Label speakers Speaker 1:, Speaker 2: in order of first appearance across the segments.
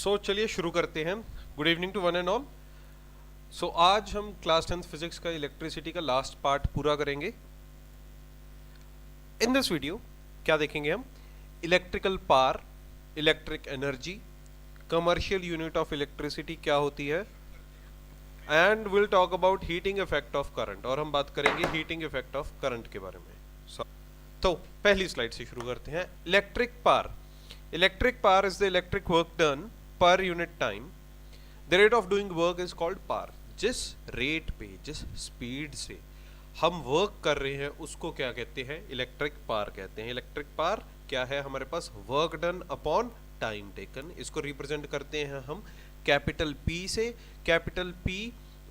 Speaker 1: चलिए शुरू करते हैं। Good evening to one and all. आज हम क्लास 10th फिजिक्स का इलेक्ट्रिसिटी का लास्ट पार्ट पूरा करेंगे। इन दिस वीडियो क्या देखेंगे हम? Electrical power, electric energy, commercial unit of electricity क्या होती है, and will talk about heating effect of current, और हम बात करेंगे हीटिंग इफेक्ट ऑफ करंट के बारे में। तो पहली स्लाइड से शुरू करते हैं। Electric power. Electric power is the electric work done per unit time. The rate of doing work is called power. जिस रेट पे, जिस स्पीड से हम वर्क कर रहे हैं उसको क्या कहते हैं? इलेक्ट्रिक पावर कहते हैं। इलेक्ट्रिक पावर क्या है? हमारे पास work done upon time taken. इसको रिप्रेजेंट करते हैं हम कैपिटल पी से। Capital P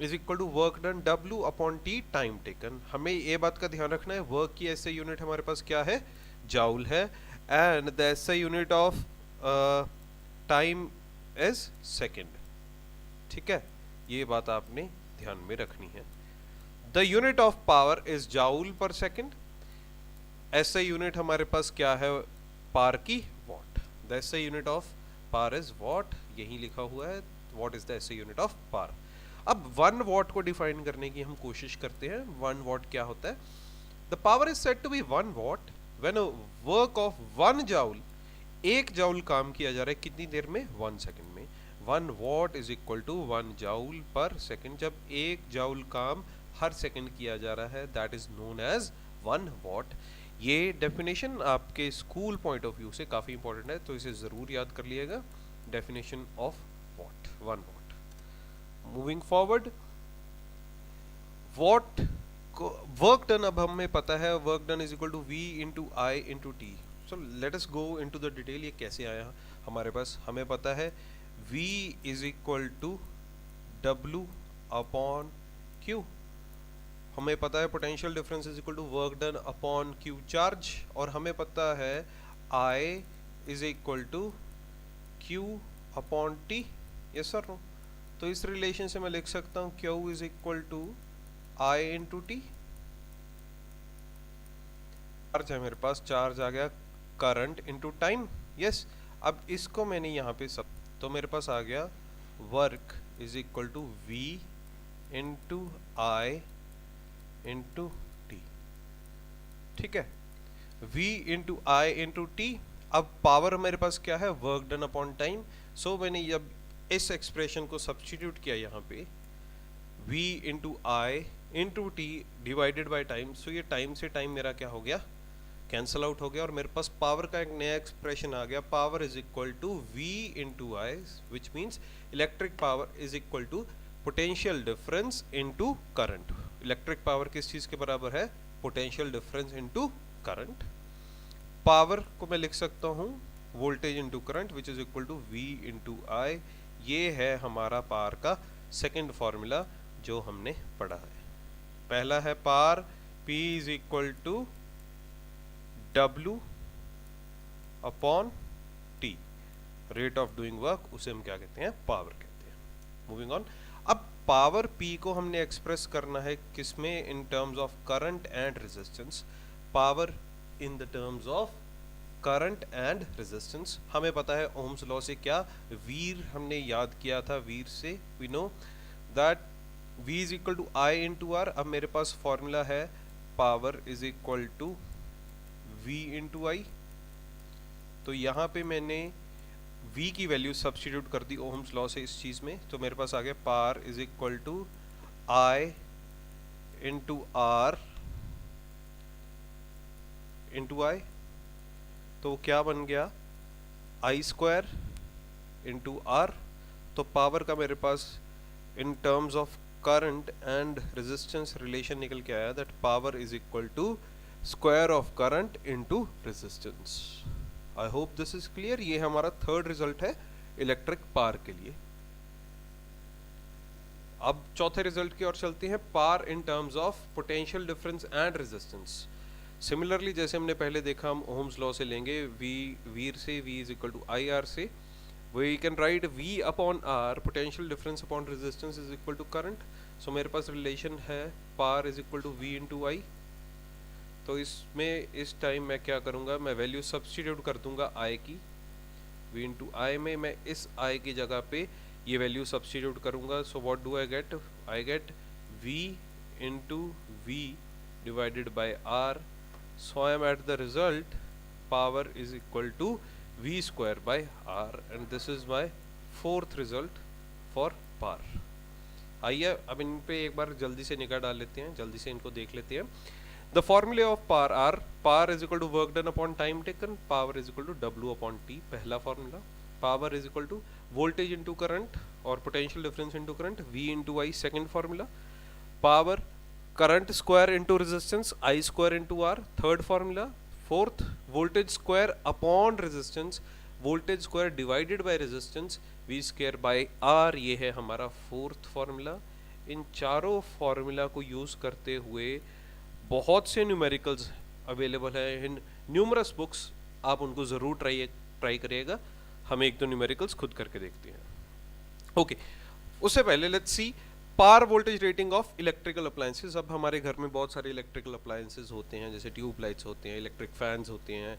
Speaker 1: is equal to work done W upon T, time taken. हमें ये बात का ध्यान रखना है, वर्क की ऐसे यूनिट हमारे पास क्या है? जाउल है। एंड द ऐसे unit of time is second. ठीक है, ये बात आपने ध्यान में रखनी है। The unit of power is joule per second. ऐसे यूनिट हमारे पास क्या है पावर की? वॉट। द ऐसे unit of power is what, यही लिखा हुआ है। वॉट इज द ऐसे यूनिट ऑफ पावर। अब 1 वॉट को डिफाइन करने की हम कोशिश करते हैं। 1 वॉट क्या होता है? The power is said to be 1 watt when a work of 1 joule, 1 joule काम किया जा रहा है कितनी देर में? 1 सेकंड में। 1 watt is equal to 1 joule per second. जब 1 जाउल काम हर सेकंड किया जा रहा है, that is known as 1 watt. ये डेफिनेशन आपके स्कूल पॉइंट ऑफ व्यू से काफी इंपॉर्टेंट है, तो इसे जरूर याद कर लिएगा। Definition of watt, 1 watt. Moving forward, watt work done, अब हमें पता है work done is equal to V into I into T. So let us go into the detail. ये कैसे आया हमारे पास? हमें पता है V is equal to W upon Q. हमें पता है potential difference is equal to work done upon Q charge, और हमें पता है I is equal to Q upon T. Yes sir, no? तो इस रिलेशन से मैं लिख सकता हूं Q is equal to I into T. Charge है मेरे पास, चार्ज आ गया करंट इंटू टाइम। यस, अब इसको मैंने यहाँ पे सब, तो मेरे पास आ गया work is equal to V into I into T. ठीक है, v into I into T. अब पावर मेरे पास क्या है? Work done upon time. So मैंने जब इस एक्सप्रेशन को सब्स्टिट्यूट किया यहाँ पे, v into I into T divided by time. So ये टाइम से टाइम मेरा क्या हो गया? कैंसल आउट हो गया, और मेरे पास पावर का एक नया एक्सप्रेशन आ गया। Power is equal to v into I, which means electric power is equal to potential difference into current. Electric power किस चीज के बराबर है? Potential difference into current. Power को मैं लिख सकता हूँ voltage into current, which is equal to v into I. ये है हमारा पावर का सेकेंड फॉर्मूला जो हमने पढ़ा है। पहला है power P is equal to W upon T, rate of doing work, उसे हम क्या कहते हैं? पावर कहते हैं। मूविंग ऑन, अब पावर P को हमने एक्सप्रेस करना है किसमें? In terms of current and resistance. Power in the terms of current and resistance. हमें पता है ओम्स लॉ से क्या वीर हमने याद किया था, वीर से we know that V is equal to I into R. अब मेरे पास फॉर्मूला है power is equal to V into I. तो यहाँ पे मैंने V की वैल्यू सब्स्टिट्यूट कर दी ओम्स लॉ से इस चीज में, तो मेरे पास आ गया power is equal to I into R into I. तो क्या बन गया? I square into R. तो पावर का मेरे पास in terms of current and resistance relation निकल के आया, that power is equal to square of current into resistance. I hope this is clear. ये हमारा थर्ड रिजल्ट है इलेक्ट्रिक पावर के लिए। अब चौथे रिजल्ट की ओर चलते हैं, power in terms of potential difference and resistance. Similarly जैसे हमने पहले देखा, हम ओम्स लॉ से लेंगे वीर से, v is equal to I R से, we can write v upon r, potential difference upon resistance is equal to current. So मेरे पास रिलेशन है power is equal to v into I. तो इसमें इस टाइम मैं क्या करूँगा? मैं वैल्यू सब्स्टिट्यूट कर दूंगा i की, v इंटू आई में मैं इस i की जगह पे ये वैल्यू सब्स्टिट्यूट करूंगा. So what do I get v into v divided by r. So I am at the result power is equal to v square by r and this is my fourth result for power. आइए अब इन पे एक बार जल्दी से निगाह डाल लेते हैं, जल्दी से इनको देख लेते हैं. The formula of power are power is equal to work done upon time taken, power is equal to W upon T. पहला formula. Power is equal to voltage into current or potential difference into current, V into I. Second formula. Power current square into resistance, I square into R. Third formula. Fourth, voltage square upon resistance, voltage square divided by resistance, V square by R. ये है हमारा fourth formula. इन चारों formula को use करते हुए बहुत से numericals available है इन न्यूमरस बुक्स. आप उनको ज़रूर ट्राई करिएगा. हम एक दो न्यूमेरिकल्स खुद करके देखते हैं. ओके, उससे पहले let's see power voltage rating of electrical appliances. अब हमारे घर में बहुत सारे इलेक्ट्रिकल अप्लायंसेस होते हैं, जैसे ट्यूब लाइट्स होते हैं, इलेक्ट्रिक फैंस होते हैं,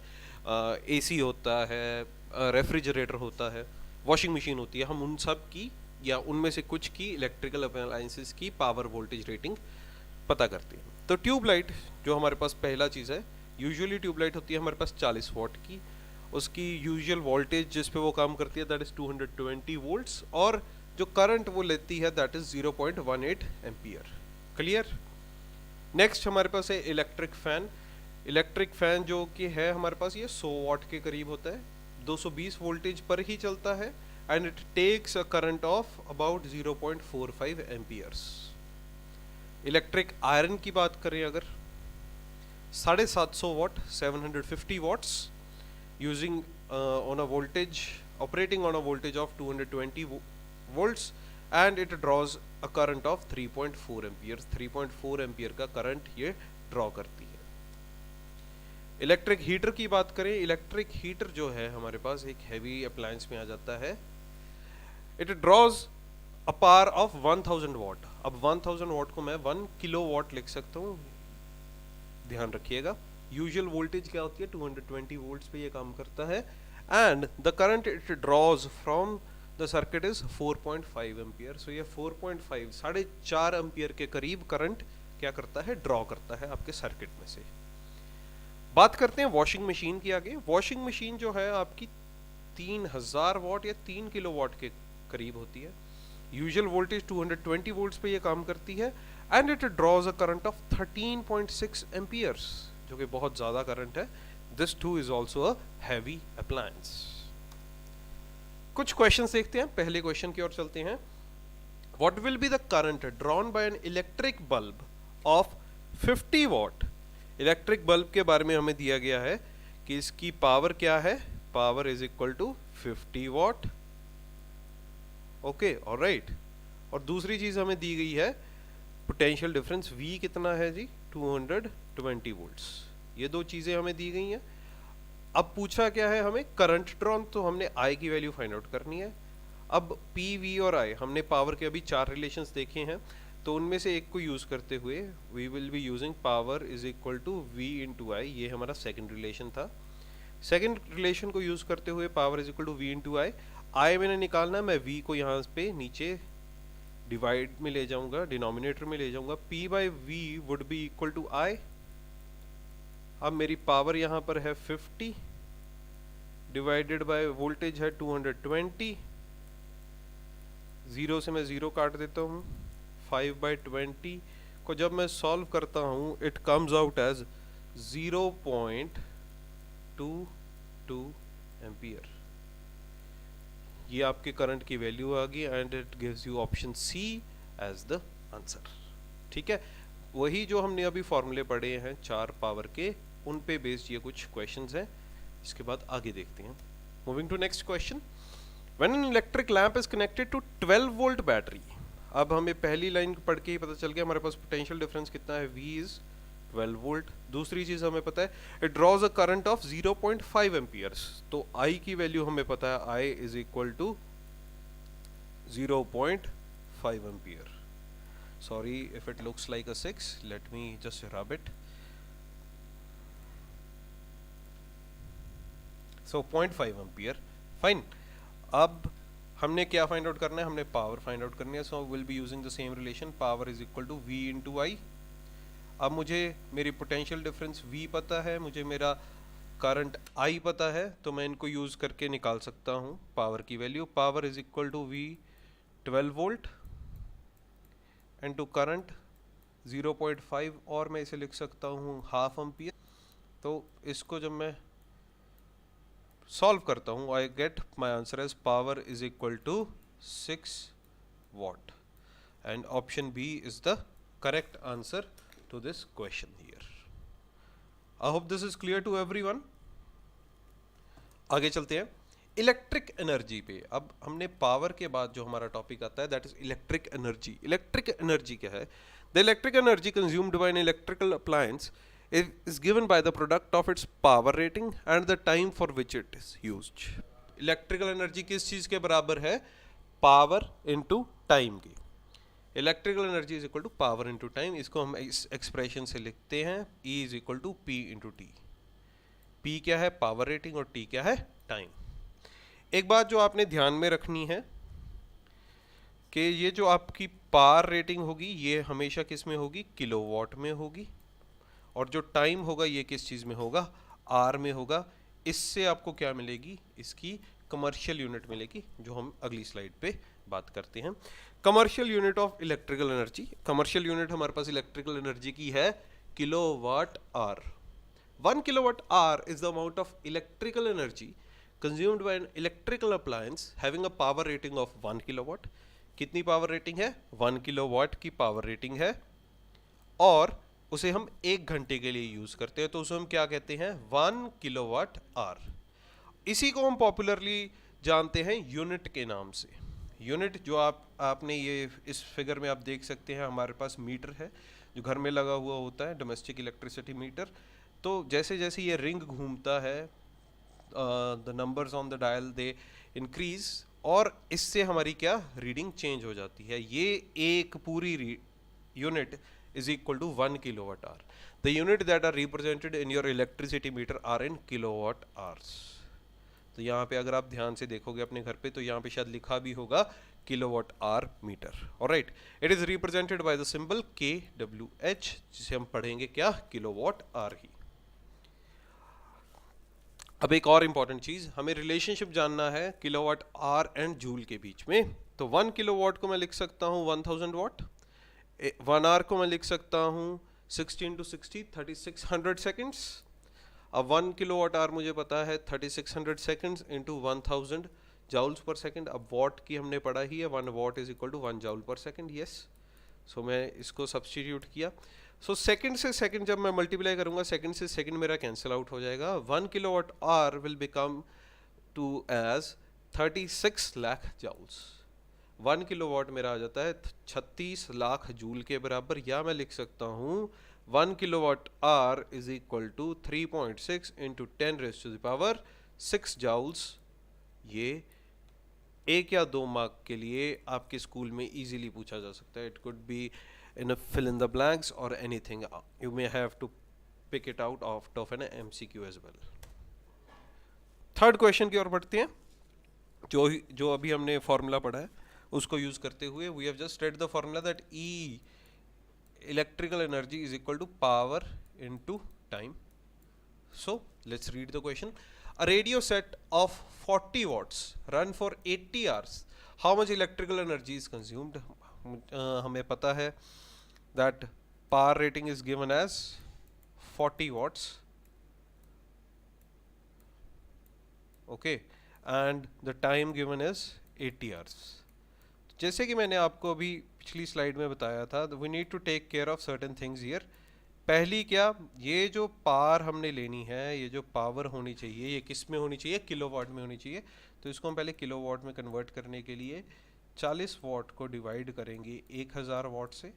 Speaker 1: एसी होता है, रेफ्रिजरेटर होता है, वॉशिंग मशीन होती है. हम उन सब की या उनमें से कुछ की इलेक्ट्रिकल अप्लायंसेस की पावर वोल्टेज रेटिंग पता करते हैं. तो ट्यूब लाइट जो हमारे पास पहला चीज़ है, यूजुअली ट्यूब लाइट होती है हमारे पास 40 वॉट की. उसकी यूजुअल वोल्टेज जिस पे वो काम करती है दैट इज़ 220 वोल्ट्स, और जो करंट वो लेती है that is 0.18 ampere. Clear. Next हमारे पास है इलेक्ट्रिक फैन. इलेक्ट्रिक फैन जो कि है हमारे पास ये 100 वॉट के करीब होता है, 220 वोल्टेज पर ही चलता है and it takes a current of about 0.45 amperes. Electric iron की बात करें अगर 750 watt 750 watts using on a voltage operating on a voltage of 220 volts and it draws a current of 3.4 ampere. 3.4 ampere का current ये draw करती है. Electric heater की बात करें, इलेक्ट्रिक हीटर जो है हमारे पास एक हैवी अप्लायंस में आ जाता है. It draws a power of 1000 what. अब 1000 वॉट को मैं 1 किलो वॉट लिख सकता हूँ, ध्यान रखिएगा. यूजुअल वोल्टेज क्या होती है 220 वोल्ट्स पे ये काम करता है and the current it draws from the circuit is 4.5 ampere. So ये 4.5 4.5 एम्पियर के करीब करंट क्या करता है, ड्रॉ करता है आपके सर्किट में से. बात करते हैं वॉशिंग मशीन की आगे. वॉशिंग मशीन जो है आपकी 3000 वॉट या 3 किलो वॉट के करीब होती है. यूजुअल वोल्टेज 220 वोल्ट्स पे ये काम करती है and it draws a current of 13.6 amperes, जो कि बहुत ज़्यादा करंट है. This two is also a heavy appliance. कुछ क्वेश्चंस देखते हैं. पहले क्वेश्चन की ओर चलते हैं. What will be the current drawn by an electric bulb of 50 what. Electric bulb के बारे में हमें दिया गया है कि इसकी पावर क्या है, power is equal to 50 watt. Okay, alright. और दूसरी चीज हमें दी गई है पोटेंशियल डिफरेंस V कितना है जी, 220 वोल्ट्स. ये दो चीजें हमें दी गई हैं. अब पूछा क्या है हमें, करंट ड्रॉन, तो हमने I की वैल्यू फाइंड आउट करनी है. अब P, V और I हमने पावर के अभी 4 रिलेशंस देखे हैं, तो उनमें से एक को यूज करते हुए we will be using power is equal to V into I. ये हमारा सेकंड रिलेशन था. सेकंड रिलेशन को यूज करते हुए power is equal to V into I. I मैंने निकालना है, मैं V को यहाँ पे नीचे डिवाइड में ले जाऊंगा, डिनोमिनेटर में ले जाऊंगा. P by V would be equal to I. अब मेरी पावर यहाँ पर है 50 डिवाइडेड बाय वोल्टेज है 220. 0 से मैं 0 काट देता हूँ. 5/20 को जब मैं सॉल्व करता हूँ it comes out as 0.22 ampere. ये आपके करंट की वैल्यू आ गई and it gives you option C as the answer. ठीक है, वही जो हमने अभी फॉर्मूले पढ़े हैं 4 पावर के, उन पे बेस्ड ये कुछ क्वेश्चंस हैं. इसके बाद आगे देखते हैं. Moving to next question. When an electric lamp is connected to 12 volt battery. अब हमें पहली लाइन पढ़ के ही पता चल गया हमारे पास पोटेंशियल डिफरेंस कितना है, V इज 12 वोल्ट. दूसरी चीज हमें पता है it draws a current of 0.5 amperes. तो I की वैल्यू हमें पता है, I is equal to 0.5 ampere. Sorry if it looks like a 6, let me just rub it. So 0.5 ampere fine. अब हमने क्या फाइंड आउट करना है, हमने पावर फाइंड आउट करनी है। So will be using the same relation, power is equal to V into I. अब मुझे मेरी पोटेंशियल डिफरेंस V पता है, मुझे मेरा करंट I पता है, तो मैं इनको यूज़ करके निकाल सकता हूँ पावर की value. Power is equal to V 12 volt into current 0.5, और मैं इसे लिख सकता हूँ हाफ एम्पियर। तो इसको जब मैं सॉल्व करता हूँ, I get my answer as power is equal to 6 watt, and option B is the correct answer to this question here. I hope this is clear to everyone. आगे चलते हैं electric energy पे। अब हमने power के बाद जो हमारा टॉपिक आता है that is electric energy. Electric energy क्या है? The electric energy consumed by an electrical appliance is given by the product of its power rating and the time for which it is used. Electrical energy किस चीज के बराबर है? Power into time की। Electrical energy is equal to power into time. इसको हम इस expression से लिखते हैं E is equal to P into T. P क्या है? पावर रेटिंग, और टी क्या है? टाइम। एक बात जो आपने ध्यान में रखनी है कि ये जो आपकी पावर रेटिंग होगी ये हमेशा किस में होगी? किलोवाट में होगी, और जो टाइम होगा ये किस चीज़ में होगा? आर में होगा। इससे आपको क्या मिलेगी? इसकी कमर्शियल यूनिट मिलेगी, जो हम अगली स्लाइड पे बात करते हैं। Commercial unit of electrical energy. Commercial unit हमारे पास इलेक्ट्रिकल एनर्जी की है kilowatt hour. 1 kilowatt hour is the amount of electrical energy consumed by an electrical appliance having a power rating of 1 kilowatt. कितनी power rating है? 1 kilowatt की power rating है, और उसे हम 1 घंटे के लिए यूज करते हैं, तो उसे हम क्या कहते हैं? 1 किलोवाट आवर। इसी को हम पॉपुलरली जानते हैं यूनिट के नाम से। यूनिट जो आपने ये इस फिगर में आप देख सकते हैं, हमारे पास मीटर है जो घर में लगा हुआ होता है, डोमेस्टिक इलेक्ट्रिसिटी मीटर। तो जैसे जैसे ये रिंग घूमता है, the numbers on the dial they increase, और इससे हमारी क्या रीडिंग चेंज हो जाती है। ये एक पूरी unit is equal to 1 kilowatt hour. The unit that are represented in your electricity meter are in kilowatt hours. तो यहाँ पे अगर आप ध्यान से देखोगे अपने घर पे, तो यहाँ पे शायद लिखा भी होगा kilowatt hour meter. Alright, it is represented by the symbol KWH, जिसे हम पढ़ेंगे क्या? किलोवाट आवर ही। अब एक और इंपॉर्टेंट चीज, हमें रिलेशनशिप जानना है किलोवाट आवर एंड जूल के बीच में। तो 1 किलोवाट को मैं लिख सकता हूँ 1000 वाट, 1 आवर को मैं लिख सकता हूँ 16 to 60 3600 सेकेंड्स। अब 1 किलोवाट आवर मुझे पता है 3600 seconds into 1000 joules per second. अब वॉट की हमने पढ़ा ही है, 1 watt is equal to 1 joule per second. Yes, so मैं इसको सब्सटीट्यूट किया। सो सेकेंड से सेकेंड जब मैं मल्टीप्लाई करूंगा, सेकेंड से सेकेंड मेरा कैंसिल आउट हो जाएगा। 1 kilowatt hour will become to as 36 lakh joules. 1 kilowatt मेरा आ जाता है 36 लाख जूल के बराबर, या मैं लिख सकता हूँ 1 kilowatt hour is equal to 3.6 into 10 raise to the power 6 joules. ये 1 या 2 मार्क के लिए आपके स्कूल में इजीली पूछा जा सकता है। It could be in a fill in the blanks और anything, you may have to pick it out of an MCQ as well. Third question की ओर बढ़ते हैं। जो अभी हमने फॉर्मूला पढ़ा है उसको यूज करते हुए we have just read the formula that E electrical energy is equal to power into time. So let's read the question. A radio set of 40 watts run for 80 hours. How much electrical energy is consumed? हमें पता है that power rating is given as 40 watts. Okay, and the time given is 80 hours. जैसे कि मैंने आपको अभी पिछली slide में बताया था, we need to take care of certain things here. पहली क्या, ये जो पावर हमने लेनी है, ये जो पावर होनी चाहिए, ये किस में होनी चाहिए? किलोवाट में होनी चाहिए। तो इसको हम पहले किलोवाट में कन्वर्ट करने के लिए 40 वाट को डिवाइड करेंगे 1000 वाट से।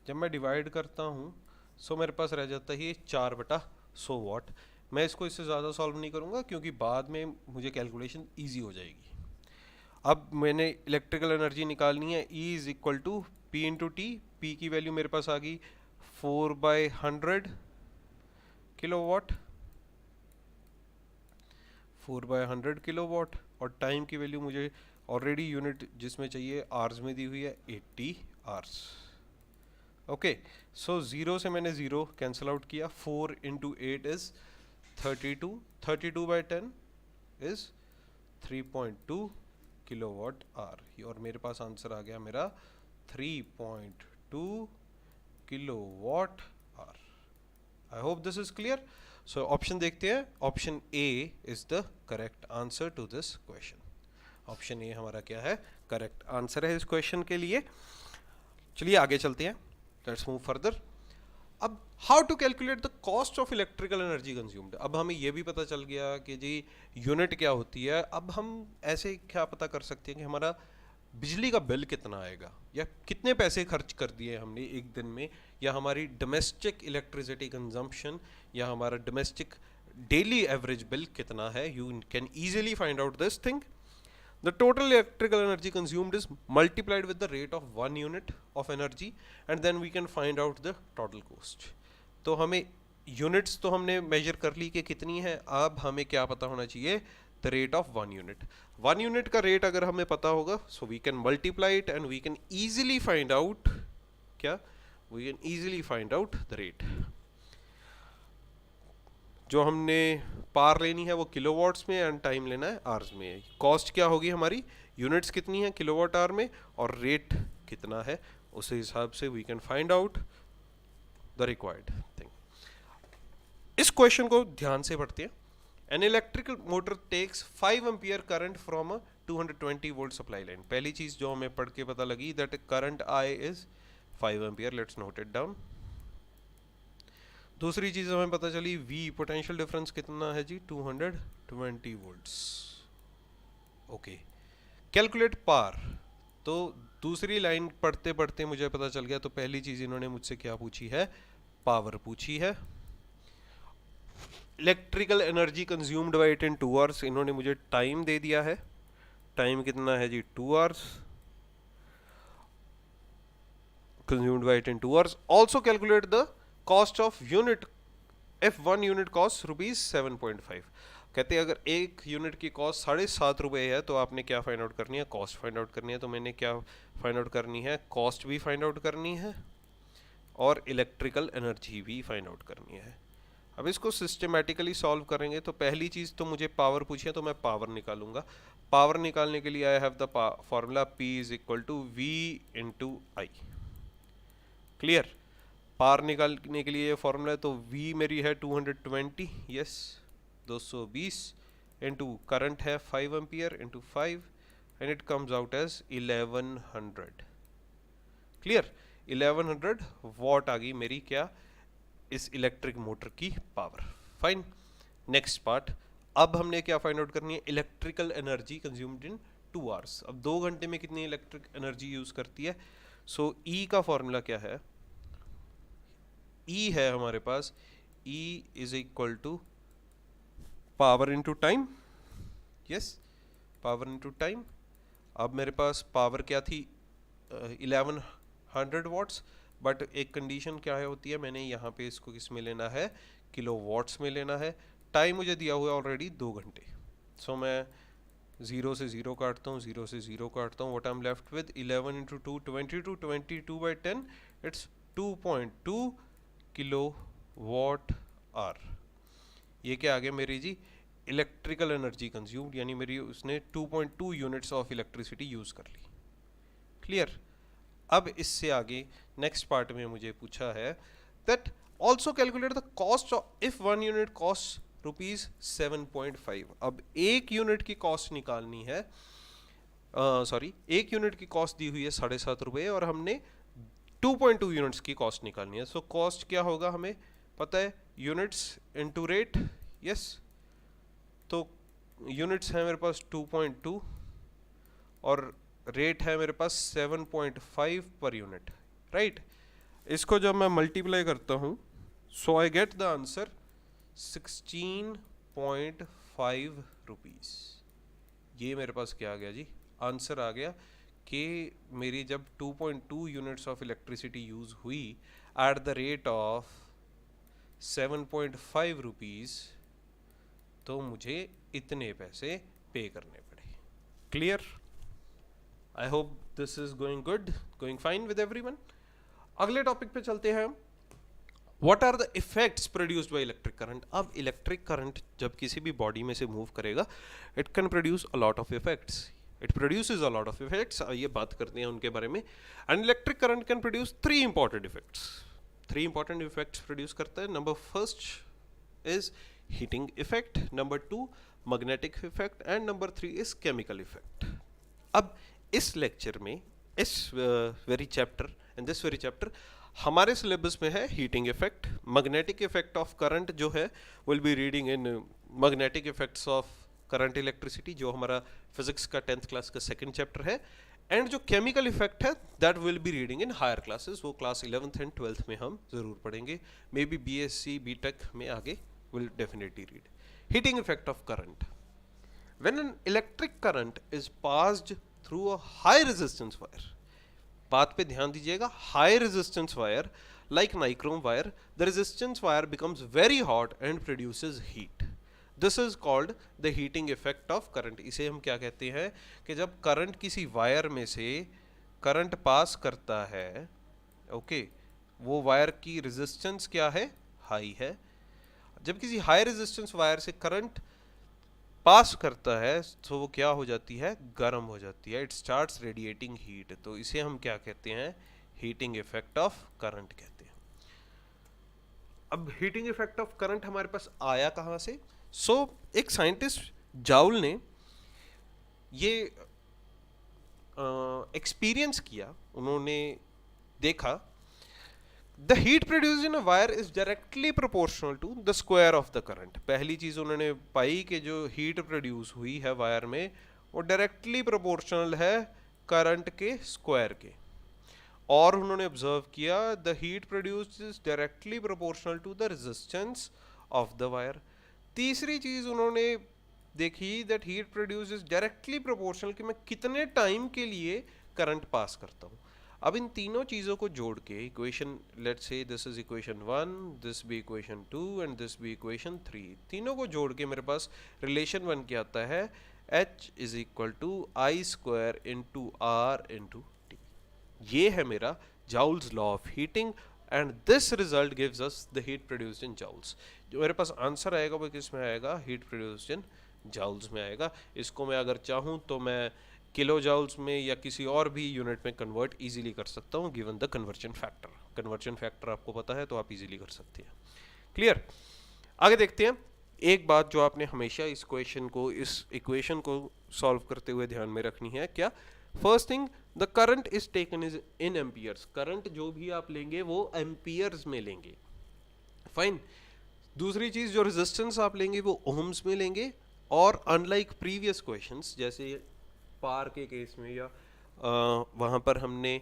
Speaker 1: जब मैं डिवाइड करता हूँ सो मेरे पास रह जाता है 4/100 वाट। मैं इसको इससे ज़्यादा सॉल्व नहीं करूँगा क्योंकि बाद में मुझे कैलकुलेशन ईजी हो जाएगी। अब मैंने इलेक्ट्रिकल एनर्जी निकालनी है, E is equal to P into T. P की वैल्यू मेरे पास आ गई 4/100 किलोवाट, 4/100 किलोवाट, और टाइम की वैल्यू मुझे ऑलरेडी यूनिट जिसमें चाहिए आवर्स में दी हुई है 80 आवर्स। ओके, सो ज़ीरो से मैंने ज़ीरो कैंसिल आउट किया, 4 into 8 is 32, 32/10 is 3.2 kilowatt hour, और मेरे पास आंसर आ गया मेरा 3.2 kilowatt hour. I hope this is clear. So option देखते हैं, option A is the correct answer to this question. Option A हमारा क्या है, करेक्ट आंसर है इस क्वेश्चन के लिए। चलिए आगे चलते हैं, लेट्स मूव फर्दर। अब how to calculate the cost of electrical energy consumed. अब हमें यह भी पता चल गया कि जी यूनिट क्या होती है। अब हम ऐसे क्या पता कर सकते हैं कि हमारा बिजली का बिल कितना आएगा, या कितने पैसे खर्च कर दिए हमने एक दिन में, या हमारी डोमेस्टिक इलेक्ट्रिसिटी कंजम्पशन, या हमारा डोमेस्टिक डेली एवरेज बिल कितना है। You can easily find out this thing. The total electrical energy consumed is multiplied with the rate of 1 unit of energy, and then we can find out the total cost. तो हमें units तो हमने major कर ली कि कितनी है, अब हमें क्या पता होना चाहिए, the rate of 1 unit. 1 unit का रेट अगर हमें पता होगा, so we can multiply it and we can easily find out क्या, we can easily find out the rate. जो हमने पार लेनी है वो किलोवाट्स में, एंड टाइम लेना है आवर्स में। कॉस्ट क्या होगी हमारी, यूनिट्स कितनी है किलोवाट आवर में, और रेट कितना है, उस हिसाब से we can find out the required thing. इस क्वेश्चन को ध्यान से पढ़ते हैं। An electrical motor takes 5 ampere current from a 220 volt supply line. पहली चीज जो हमें पढ़ के पता लगी, that current I is 5 ampere, let's note it down. दूसरी चीज हमें पता चली, V पोटेंशियल डिफरेंस कितना है जी, 220 वोल्ट्स। ओके, कैलकुलेट पार। तो दूसरी लाइन पढ़ते पढ़ते मुझे पता चल गया, तो पहली चीज इन्होंने मुझसे क्या पूछी है, पावर पूछी है। Electrical energy consumed by it in 2 hours, इन्होंने मुझे टाइम दे दिया है। टाइम कितना है जी, 2 hours, consumed by it in 2 hours. Also calculate the cost of unit if 1 unit cost ₹7.5। कहते हैं अगर एक यूनिट की कॉस्ट ₹7.5 है, तो आपने क्या फाइंड आउट करनी है, कॉस्ट फाइंड आउट करनी है। तो मैंने क्या फाइंड आउट करनी है, कॉस्ट भी फाइंड आउट करनी है और इलेक्ट्रिकल एनर्जी भी फाइंड आउट करनी है। अब इसको सिस्टमेटिकली सॉल्व करेंगे, तो पहली चीज़ तो मुझे पावर पूछी है, तो मैं पावर निकालूंगा। पावर निकालने के लिए I have the formula P = V × I। Clear, power निकालने के लिए ये फॉर्मूला है, तो V मेरी है 220, यस 220 इंटू करंट है 5 ampere into 5, and it comes out as 1100। Clear, 1100 watt आ गई मेरी क्या, इस इलेक्ट्रिक मोटर की पावर। Fine, next part. अब हमने क्या फाइंड आउट करनी है, electrical energy consumed in 2 hours. अब 2 घंटे में कितनी इलेक्ट्रिक एनर्जी यूज करती है। सो E का फॉर्मूला क्या है, E है हमारे पास, E = power into time. Yes, power into time. अब मेरे पास पावर क्या थी, 1100 वॉट्स, बट एक कंडीशन क्या है होती है, मैंने यहाँ पे इसको किस में लेना है, किलो वॉट्स में लेना है। टाइम मुझे दिया हुआ है ऑलरेडी 2 घंटे। सो मैं 0 से 0 काटता हूँ, 0 से 0 काटता हूँ, what I am left with 11 × 2 22, 22/10 it's 2.2 kilowatt hour. ये क्या आ गया मेरी जी, इलेक्ट्रिकल एनर्जी कंज्यूम्ड, यानी मेरी उसने 2.2 यूनिट्स ऑफ इलेक्ट्रिसिटी यूज कर ली। क्लियर। अब इससे आगे नेक्स्ट पार्ट में मुझे पूछा है that also calculate the cost if 1 unit cost ₹7.5। अब एक यूनिट की कॉस्ट निकालनी है, सॉरी एक यूनिट की कॉस्ट दी हुई है ₹7.5 और हमने 2.2 यूनिट्स की कॉस्ट निकालनी है। सो कॉस्ट क्या होगा हमें पता है, यूनिट्स इनटू रेट। यस, तो यूनिट्स है मेरे पास 2.2 और रेट है मेरे पास 7.5 पर यूनिट, राइट। इसको जब मैं मल्टीप्लाई करता हूँ, so I get the answer 16.5 rupees. ये मेरे पास क्या आ गया जी, आंसर आ गया कि मेरी जब 2.2 यूनिट्स ऑफ इलेक्ट्रिसिटी यूज़ हुई at the rate of 7.5 rupees, तो मुझे इतने पैसे पे करने पड़े। Clear? I hope this is going good, going fine with everyone. अगले टॉपिक पे चलते हैं हम। What are the effects produced by electric current? अब इलेक्ट्रिक करंट जब किसी भी बॉडी में से मूव करेगा, it can produce a lot of effects. It produces a lot of effects. आइए बात करते हैं उनके बारे में। And electric current can produce three important effects. Three important effects produce करता है। Number first is heating effect, number two magnetic effect, and number three is chemical effect. अब इस लेक्चर में, इस very chapter, in this very chapter, हमारे syllabus में है heating effect. Magnetic effect of current जो है will be reading in magnetic effects of current electricity, जो हमारा फिजिक्स का 10th क्लास का सेकंड चैप्टर है। एंड जो केमिकल इफेक्ट है that will be reading in higher classes, वो क्लास 11th एंड 12th में हम जरूर पढ़ेंगे। मे बी BSc BTech में आगे will definitely read. Heating effect of current. When an electric current is passed through a high resistance wire, बात पे ध्यान दीजिएगा, high resistance wire like nichrome wire, the resistance wire becomes very hot and produces heat. This is called the heating effect of current. इसे हम क्या कहते हैं कि जब करंट किसी वायर में से करंट पास करता है, ओके, वो वायर की रेजिस्टेंस क्या है? हाई है। जब किसी हाई रेजिस्टेंस वायर से करंट पास करता है तो वो क्या हो जाती है? गर्म हो जाती है। It starts radiating heat. तो इसे हम क्या कहते हैं? हीटिंग इफेक्ट ऑफ करंट कहते हैं। अब हीटिंग इफेक्ट ऑफ करंट हमारे पास आया कहाँ से? एक साइंटिस्ट जाउल ने ये एक्सपीरियंस किया। उन्होंने देखा the heat produced in a wire is directly proportional to the square of the current। पहली चीज उन्होंने पाई कि जो हीट प्रोड्यूस हुई है वायर में वो डायरेक्टली प्रोपोर्शनल है करंट के स्क्वायर के। और उन्होंने ऑब्जर्व किया the heat produced is directly proportional to the resistance of the wire. तीसरी चीज उन्होंने देखी that heat produce is directly proportional कि मैं कितने टाइम के लिए करंट पास करता हूँ। अब इन तीनों चीज़ों को जोड़ के equation, let's say this is equation 1, this be equation 2 and this be equation 3, तीनों को जोड़ के मेरे पास रिलेशन बन के आता है H is equal to I square into R into T. ये है मेरा joules law of heating and this result gives us the heat produced in joules. जो मेरे पास आंसर आएगा वो किस में आएगा? हीट प्रोड्यूस्ड इन जाउल्स में आएगा। इसको मैं अगर चाहूँ तो मैं किलो जाउल्स में या किसी और भी यूनिट में कन्वर्ट इजीली कर सकता हूँ given the conversion factor. Conversion factor आपको पता है तो आप इजीली कर सकते हैं। क्लियर? आगे देखते हैं। एक बात जो आपने हमेशा इस इक्वेशन को सॉल्व करते हुए ध्यान में रखनी है, क्या? First thing, the current is taken is in amperes. Current जो भी आप लेंगे वो एम्पियर्स में लेंगे। फाइन। दूसरी चीज, जो रेजिस्टेंस आप लेंगे वो ओम्स में लेंगे। और अनलाइक प्रीवियस क्वेश्चंस जैसे पार के केस में या वहाँ पर हमने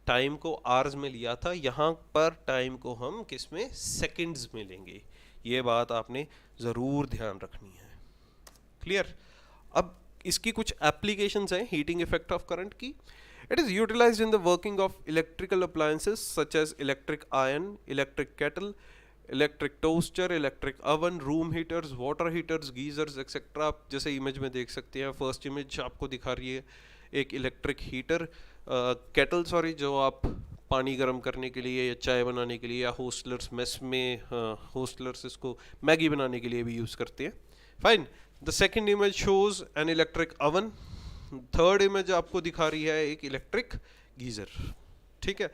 Speaker 1: टाइम को आवर्स में लिया था, यहाँ पर टाइम को हम किस में? सेकंड्स में लेंगे। ये बात आपने ज़रूर ध्यान रखनी है। क्लियर? अब इसकी कुछ एप्लीकेशंस हैं हीटिंग इफेक्ट ऑफ करंट की। It is utilized in the working of electrical appliances such as electric iron, electric kettle, electric toaster, electric oven, room heaters, water heaters, geysers etcetera. आप जैसे image में देख सकते हैं, first image आपको दिखा रही है एक इलेक्ट्रिक हीटर, केटल सॉरी, जो आप पानी गर्म करने के लिए या चाय बनाने के लिए, या होस्टलर्स मेस में होस्टलर्स इसको मैगी बनाने के लिए भी यूज़ करते हैं। Fine. The second image shows an electric oven. Third image आपको दिखा रही है एक इलेक्ट्रिक गीजर। ठीक है,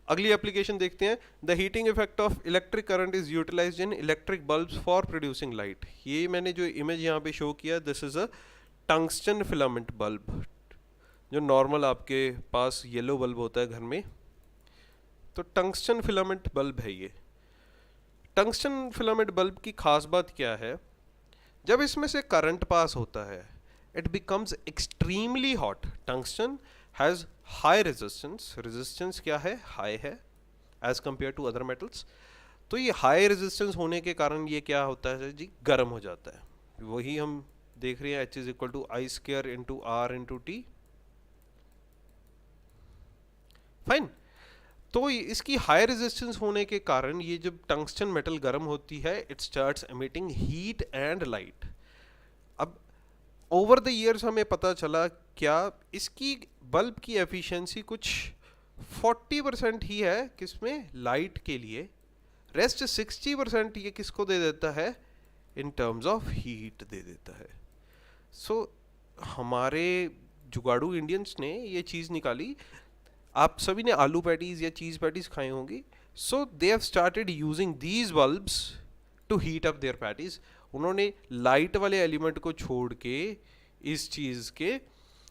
Speaker 1: अगली एप्लीकेशन देखते हैं। The heating effect of electric current is utilized in electric bulbs for producing light. ये मैंने जो इमेज यहाँ पे शो किया, this is a tungsten filament bulb. जो नॉर्मल आपके पास येलो बल्ब होता है घर में, तो टंगस्टन फिलामेंट बल्ब है ये। टंगस्टन फिलामेंट बल्ब की खास बात क्या है? जब इसमें से करंट पास होता है, it becomes extremely hot. Tungsten has high resistance. Resistance क्या है? हाई है as compare to other metals. तो ये हाई रेजिस्टेंस होने के कारण ये क्या होता है जी? गर्म हो जाता है। वही हम देख रहे हैं, H is equal to I square into R into T. Fine. तो इसकी हाई रेजिस्टेंस होने के कारण ये जब टंगस्टन मेटल गर्म होती है, it starts emitting heat and light. अब ओवर द ईयर्स हमें पता चला क्या इसकी बल्ब की एफिशिएंसी कुछ 40% ही है किसमें, लाइट के लिए, रेस्ट 60% ये किसको दे देता है, इन टर्म्स ऑफ हीट दे देता है। सो हमारे जुगाड़ू इंडियंस ने ये चीज़ निकाली। आप सभी ने आलू पैटीज या चीज़ पैटीज खाई होंगी। So they have started using these bulbs to heat up their patties. उन्होंने लाइट वाले एलिमेंट को छोड़ के इस चीज़ के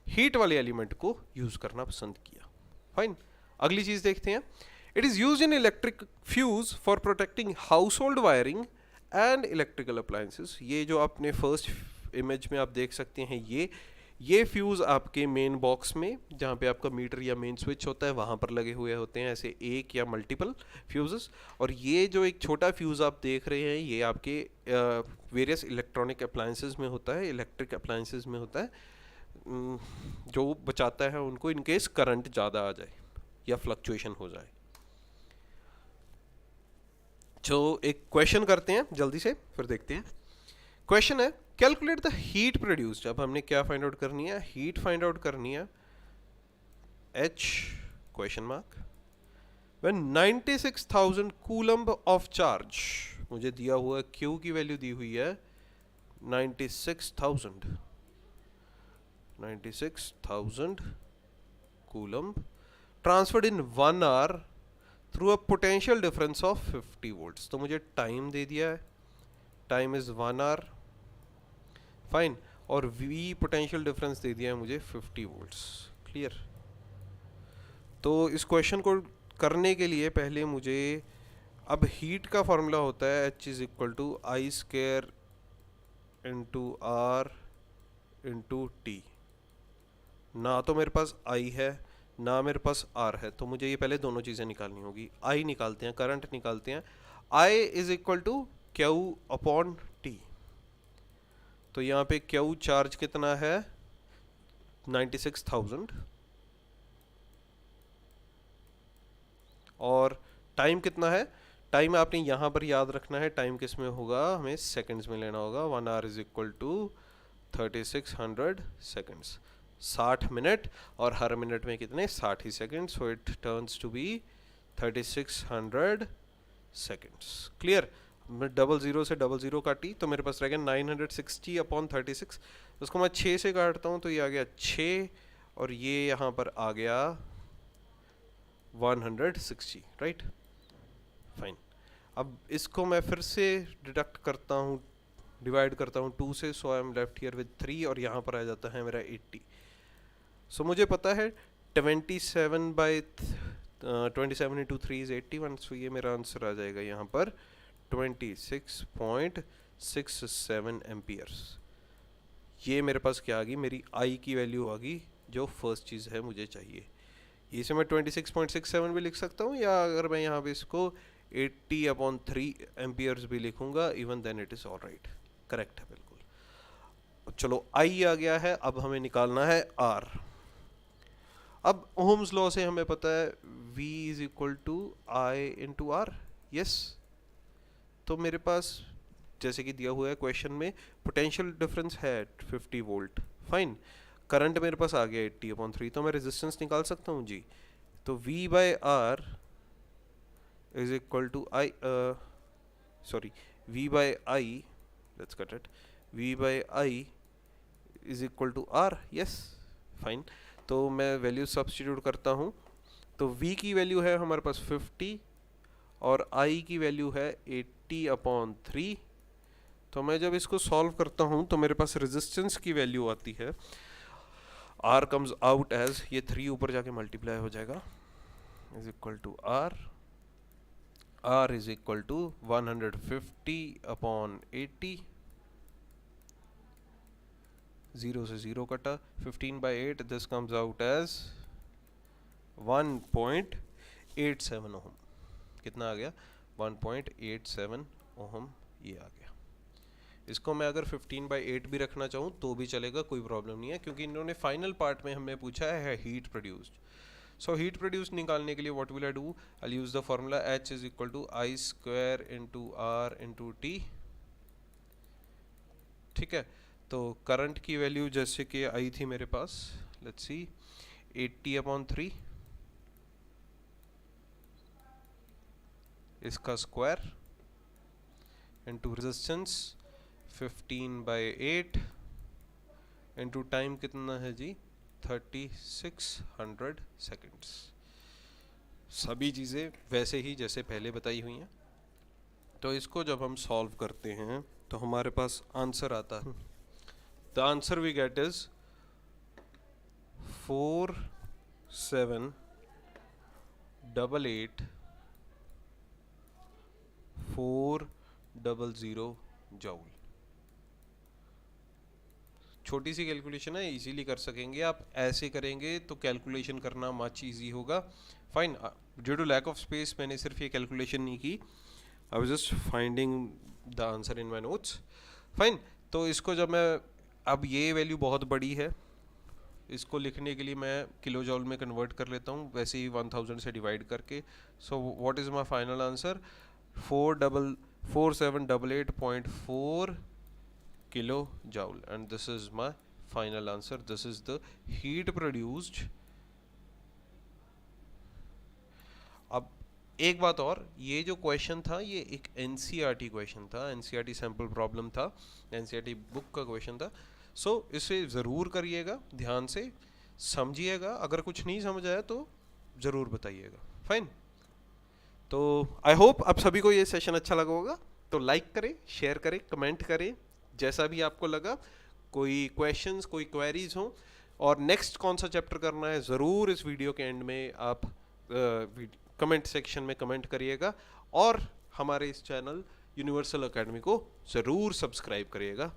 Speaker 1: हीट वाले एलिमेंट को यूज़ करना पसंद किया। फाइन, अगली चीज़ देखते हैं। It is use in electric fuse for protecting house hold wiring and electrical appliances. ये जो आपने फर्स्ट इमेज में आप देख सकते हैं, ये फ्यूज़ आपके मेन बॉक्स में जहाँ पे आपका मीटर या मेन स्विच होता है वहाँ पर लगे हुए होते हैं, ऐसे एक या मल्टीपल फ्यूज़ेस। और ये जो एक छोटा फ्यूज़ आप देख रहे हैं ये आपके वेरियस इलेक्ट्रॉनिक अप्लायंसेस में होता है, इलेक्ट्रिक अप्लायंसेस में होता है, जो बचाता है उनको इन केस करंट ज़्यादा आ जाए या फ्लक्चुएशन हो जाए। तो एक क्वेश्चन करते हैं जल्दी से, फिर देखते हैं। क्वेश्चन है कैलकुलेट द हीट प्रोड्यूस्ड। अब हमने क्या फाइंड आउट करनी है, हीट फाइंड आउट करनी है। H question mark when 96,000 coulomb of charge, मुझे दिया हुआ है Q की वैल्यू दी हुई है 96,000 coulomb transferred in 1 hour through a potential difference of 50 volts. तो मुझे टाइम दे दिया है, टाइम इज 1 आवर, फाइन, और V पोटेंशियल डिफरेंस दे दिया है मुझे 50 वोल्ट्स। क्लियर। तो इस क्वेश्चन को करने के लिए पहले मुझे, अब हीट का फॉर्मूला होता है H is equal to I square into R into T. ना तो मेरे पास I है ना मेरे पास R है, तो मुझे ये पहले दोनों चीज़ें निकालनी होगी। I निकालते हैं, करंट निकालते हैं। I is equal to Q upon T। तो यहाँ पे Q चार्ज कितना है 96,000 और टाइम कितना है, टाइम आपने यहाँ पर याद रखना है, टाइम किस में होगा, हमें सेकंड्स में लेना होगा। 1 hour is equal to 3600 seconds, 60 minute, और हर मिनट में कितने 60 ही second, so it turns to be 3600 seconds. Clear. मैं 00 से 00 काटी तो मेरे पास रह गया 960 अपॉन 36। उसको मैं 6 से काटता हूँ तो ये आ गया 6 और ये यहाँ पर आ गया 160, राइट। फाइन, अब इसको मैं फिर से डिडक्ट करता हूँ, डिवाइड करता हूँ 2 से, so I am left here with 3 और यहाँ पर आ जाता है मेरा 80। सो मुझे पता है 27 इंटू 3 इज 81, सो ये मेरा आंसर आ जाएगा यहाँ पर 26.67 एम्पियर्स। ये मेरे पास क्या आ गई, मेरी आई की वैल्यू आ गई, जो फर्स्ट चीज़ है मुझे चाहिए। इसे मैं 26.67 भी लिख सकता हूँ, या अगर मैं यहाँ पे इसको 80/3 एम्पियर्स भी लिखूंगा, even then it is all right, correct है बिल्कुल। चलो आई आ गया है, अब हमें निकालना है आर। अब ओहम्स लॉ से हमें पता है V is equal to I into R. Yes, तो मेरे पास जैसे कि दिया हुआ है क्वेश्चन में पोटेंशियल डिफरेंस है 50 वोल्ट, फाइन, करंट मेरे पास आ गया 80/3, तो मैं रेजिस्टेंस निकाल सकता हूँ जी। तो V by R is equal to I, sorry, V by I, let's cut it, V by I is equal to R. Yes, fine, तो मैं वैल्यू सब्स्टिट्यूट करता हूँ। तो V की वैल्यू है हमारे पास 50 और I की वैल्यू है 80/3। तो मैं जब इसको सॉल्व करता हूँ तो मेरे पास रेजिस्टेंस की वैल्यू आती है, R कम्स आउट एज, ये 3 ऊपर जाके मल्टीप्लाई हो जाएगा, is equal to R is equal to 150/80, 0 से 0 कटा, 15/8, this comes out as 1.87 ohm. कितना आ गया 1.87 ओहम, ये आ गया। इसको मैं अगर 15/8 भी रखना चाहूँ तो भी चलेगा, कोई प्रॉब्लम नहीं है, क्योंकि इन्होंने फाइनल पार्ट में हमें पूछा है heat produced. So heat produce निकालने के लिए what will I do, I use the formula H is equal to I square into R into T. ठीक है, तो करंट की वैल्यू जैसे कि आई थी मेरे पास, लेट्स सी 80/3 इसका square into resistance 15/8 into time कितना है जी 3600 सेकेंड्स। सभी चीज़ें वैसे ही जैसे पहले बताई हुई हैं। तो इसको जब हम सॉल्व करते हैं तो हमारे पास आंसर आता है, the answer we get is 4788.400 joule. छोटी सी कैलकुलेशन है, इजीली कर सकेंगे आप। ऐसे करेंगे तो कैलकुलेशन करना मच इजी होगा। Fine, due to lack of space मैंने सिर्फ ये कैलकुलेशन नहीं की, I was just finding the answer in my notes. Fine, तो इसको जब मैं, अब ये वैल्यू बहुत बड़ी है, इसको लिखने के लिए मैं किलो जॉल में कन्वर्ट कर लेता हूँ, वैसे ही 1000 से डिवाइड करके। So what is my final answer 4788.4 kilo joule, and this is my final answer. This is the heat produced. अब एक बात और, ये जो क्वेश्चन था ये एक एनसीईआरटी क्वेश्चन था, एनसीईआरटी सैम्पल प्रॉब्लम था, एनसीईआरटी बुक का क्वेश्चन था। सो इसे ज़रूर करिएगा, ध्यान से समझिएगा, अगर कुछ नहीं समझ आया तो ज़रूर बताइएगा। फाइन, तो आई होप आप सभी को ये सेशन अच्छा लगा होगा। तो लाइक करें, शेयर करें, कमेंट करें, जैसा भी आपको लगा। कोई क्वेश्चंस, कोई क्वेरीज हो, और नेक्स्ट कौन सा चैप्टर करना है ज़रूर इस वीडियो के एंड में आप कमेंट सेक्शन में कमेंट करिएगा, और हमारे इस चैनल यूनिवर्सल एकेडमी को ज़रूर सब्सक्राइब करिएगा।